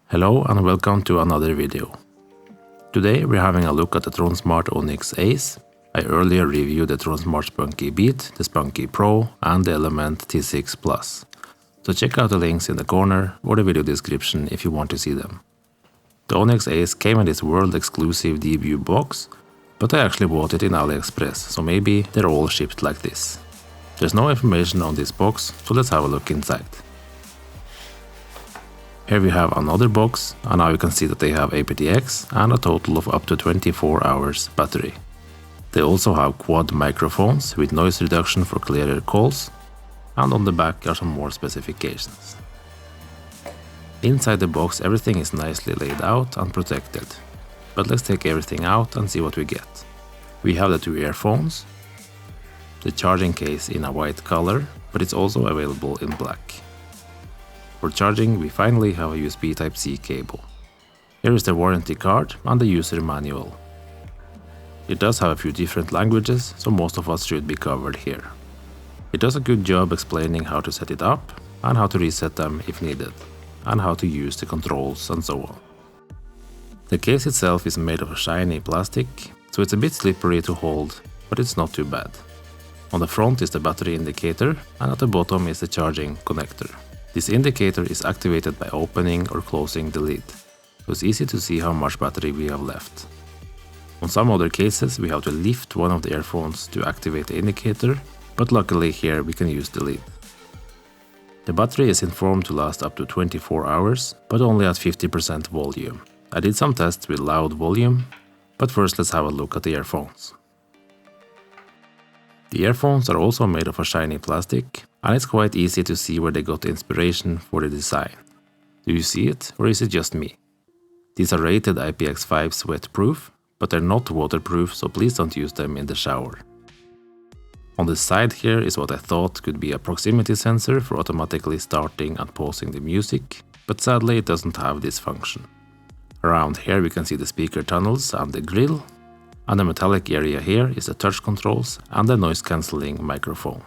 Hello and welcome to another video. Today we're having a look at the Tronsmart Onyx Ace. I earlier reviewed the Tronsmart Spunky Beat, the Spunky Pro and the Element T6 Plus. So check out the links in the corner or the video description if you want to see them. The Onyx Ace came in this world exclusive debut box, but I actually bought it in AliExpress, so maybe they're all shipped like this. There's no information on this box, so let's have a look inside. Here we have another box, and now you can see that they have aptX and a total of up to 24 hours battery. They also have quad microphones with noise reduction for clearer calls, and on the back are some more specifications. Inside the box everything is nicely laid out and protected, but let's take everything out and see what we get. We have the two earphones, the charging case in a white color, but it's also available in black. For charging, we finally have a USB Type-C cable. Here is the warranty card and the user manual. It does have a few different languages, so most of us should be covered here. It does a good job explaining how to set it up and how to reset them if needed, and how to use the controls and so on. The case itself is made of shiny plastic, so it's a bit slippery to hold, but it's not too bad. On the front is the battery indicator, and at the bottom is the charging connector. This indicator is activated by opening or closing the lid, so it's easy to see how much battery we have left. On some other cases we have to lift one of the earphones to activate the indicator, but luckily here we can use the lid. The battery is informed to last up to 24 hours, but only at 50% volume. I did some tests with loud volume, but first let's have a look at the earphones. The earphones are also made of a shiny plastic, and it's quite easy to see where they got the inspiration for the design. Do you see it, or is it just me? These are rated IPX5 sweat proof, but they're not waterproof, so please don't use them in the shower. On the side here is what I thought could be a proximity sensor for automatically starting and pausing the music, but sadly it doesn't have this function. Around here we can see the speaker tunnels and the grill, and the metallic area here is the touch controls and the noise cancelling microphone.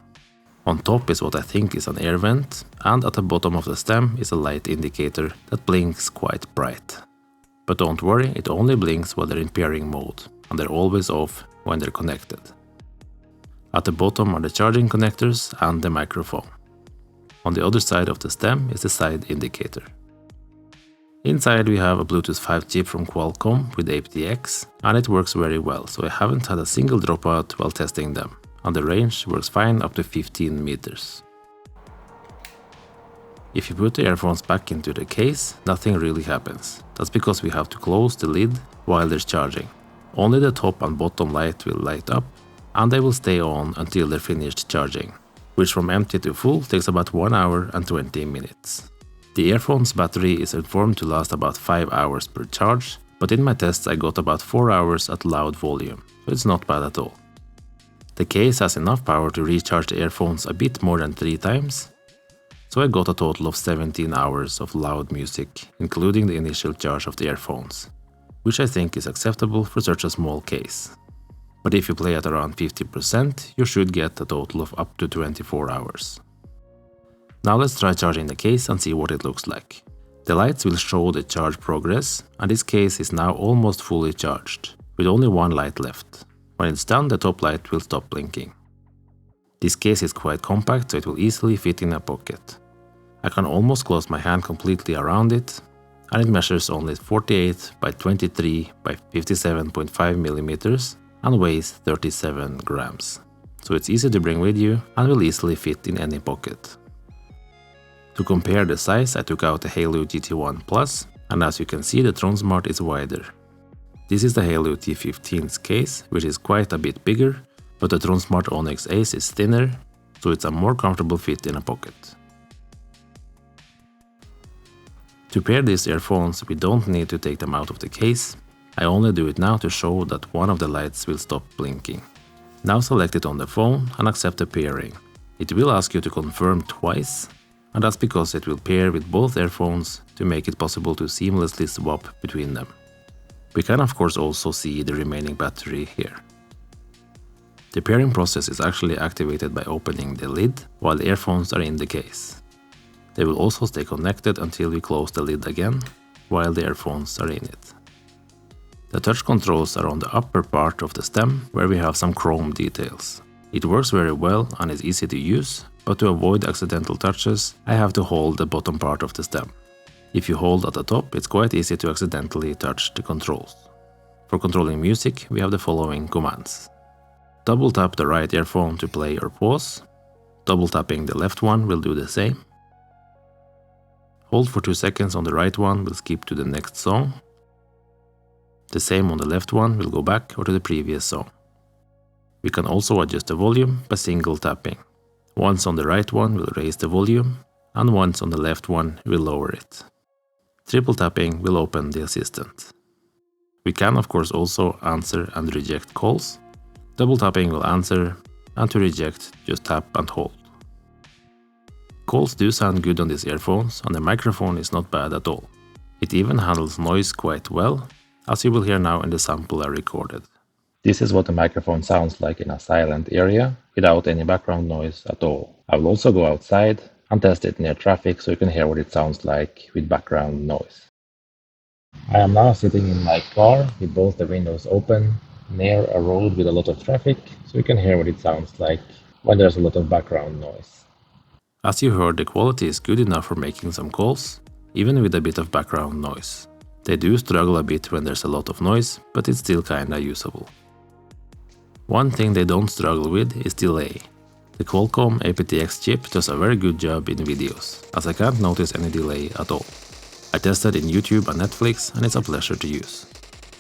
On top is what I think is an air vent, and at the bottom of the stem is a light indicator that blinks quite bright. But don't worry, it only blinks while they're in pairing mode, and they're always off when they're connected. At the bottom are the charging connectors and the microphone. On the other side of the stem is the side indicator. Inside we have a Bluetooth 5 chip from Qualcomm with aptX, and it works very well, so I haven't had a single dropout while testing them, and the range works fine up to 15 meters. If you put the earphones back into the case, nothing really happens. That's because we have to close the lid while there's charging. Only the top and bottom light will light up, and they will stay on until they're finished charging, which from empty to full takes about 1 hour and 20 minutes. The earphone's battery is informed to last about 5 hours per charge, but in my tests I got about 4 hours at loud volume, so it's not bad at all. The case has enough power to recharge the earphones a bit more than 3 times, so I got a total of 17 hours of loud music, including the initial charge of the earphones, which I think is acceptable for such a small case. But if you play at around 50%, you should get a total of up to 24 hours. Now let's try charging the case and see what it looks like. The lights will show the charge progress, and this case is now almost fully charged, with only one light left. When it's done, the top light will stop blinking. This case is quite compact, so it will easily fit in a pocket. I can almost close my hand completely around it, and it measures only 48 by 23 by 57.5 millimeters and weighs 37 grams. So it's easy to bring with you and will easily fit in any pocket. To compare the size, I took out the Halo GT1 Plus, and as you can see the Tronsmart is wider. This is the Halo T15's case, which is quite a bit bigger, but the Tronsmart Onyx Ace is thinner, so it's a more comfortable fit in a pocket. To pair these earphones, we don't need to take them out of the case. I only do it now to show that one of the lights will stop blinking. Now select it on the phone and accept the pairing. It will ask you to confirm twice, and that's because it will pair with both earphones to make it possible to seamlessly swap between them. We can of course also see the remaining battery here. The pairing process is actually activated by opening the lid while the earphones are in the case. They will also stay connected until we close the lid again, while the earphones are in it. The touch controls are on the upper part of the stem where we have some chrome details. It works very well and is easy to use, but to avoid accidental touches, I have to hold the bottom part of the stem. If you hold at the top, it's quite easy to accidentally touch the controls. For controlling music, we have the following commands. Double tap the right earphone to play or pause. Double tapping the left one will do the same. Hold for 2 seconds on the right one will skip to the next song. The same on the left one will go back or to the previous song. We can also adjust the volume by single tapping. Once on the right one will raise the volume, and once on the left one will lower it. Triple tapping will open the assistant. We can of course also answer and reject calls. Double tapping will answer, and to reject, just tap and hold. Calls do sound good on these earphones, and the microphone is not bad at all. It even handles noise quite well, as you will hear now in the sample I recorded. This is what the microphone sounds like in a silent area, without any background noise at all. I will also go outside and test it near traffic so you can hear what it sounds like with background noise. I am now sitting in my car with both the windows open, near a road with a lot of traffic, so you can hear what it sounds like when there's a lot of background noise. As you heard, the quality is good enough for making some calls, even with a bit of background noise. They do struggle a bit when there's a lot of noise, but it's still kinda usable. One thing they don't struggle with is delay. The Qualcomm aptX chip does a very good job in videos, as I can't notice any delay at all. I tested in YouTube and Netflix, and it's a pleasure to use.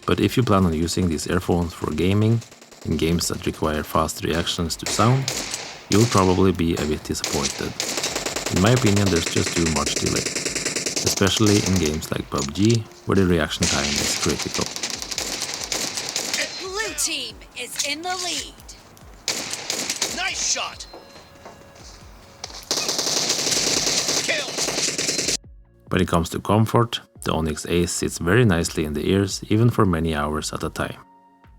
But if you plan on using these earphones for gaming, in games that require fast reactions to sound, you'll probably be a bit disappointed. In my opinion, there's just too much delay, especially in games like PUBG, where the reaction time is critical. Blue team is in the lead. Nice shot. Kill. When it comes to comfort, the Onyx Ace sits very nicely in the ears even for many hours at a time.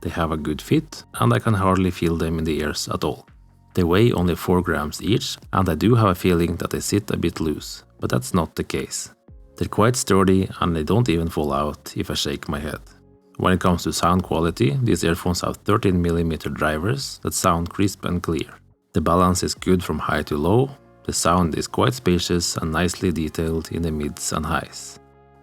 They have a good fit, and I can hardly feel them in the ears at all. They weigh only 4 grams each, and I do have a feeling that they sit a bit loose, but that's not the case. They're quite sturdy, and they don't even fall out if I shake my head. When it comes to sound quality, these earphones have 13mm drivers that sound crisp and clear. The balance is good from high to low, the sound is quite spacious and nicely detailed in the mids and highs.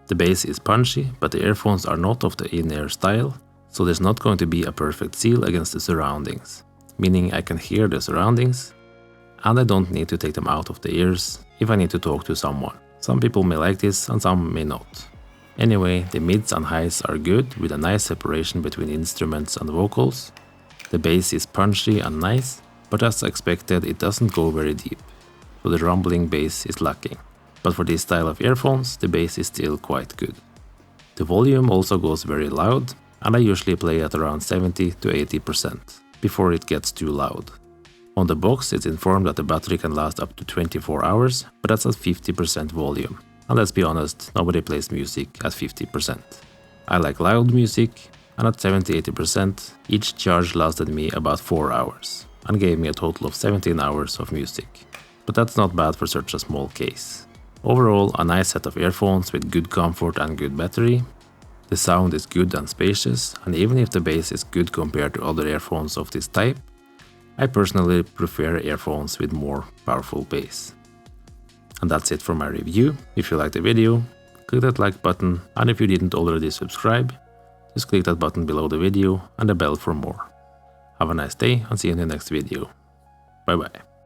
The bass is punchy, but the earphones are not of the in-ear style, so there's not going to be a perfect seal against the surroundings, meaning I can hear the surroundings, and I don't need to take them out of the ears if I need to talk to someone. Some people may like this and some may not. Anyway, the mids and highs are good with a nice separation between instruments and vocals. The bass is punchy and nice, but as expected it doesn't go very deep, so the rumbling bass is lacking. But for this style of earphones, the bass is still quite good. The volume also goes very loud, and I usually play at around 70 to 80% before it gets too loud. On the box it's informed that the battery can last up to 24 hours, but that's at 50% volume. And let's be honest, nobody plays music at 50%. I like loud music, and at 70-80%, each charge lasted me about 4 hours, and gave me a total of 17 hours of music. But that's not bad for such a small case. Overall, a nice set of earphones with good comfort and good battery. The sound is good and spacious, and even if the bass is good compared to other earphones of this type, I personally prefer earphones with more powerful bass. And that's it for my review. If you liked the video, click that like button, and if you didn't already subscribe, just click that button below the video and the bell for more. Have a nice day and see you in the next video. Bye bye.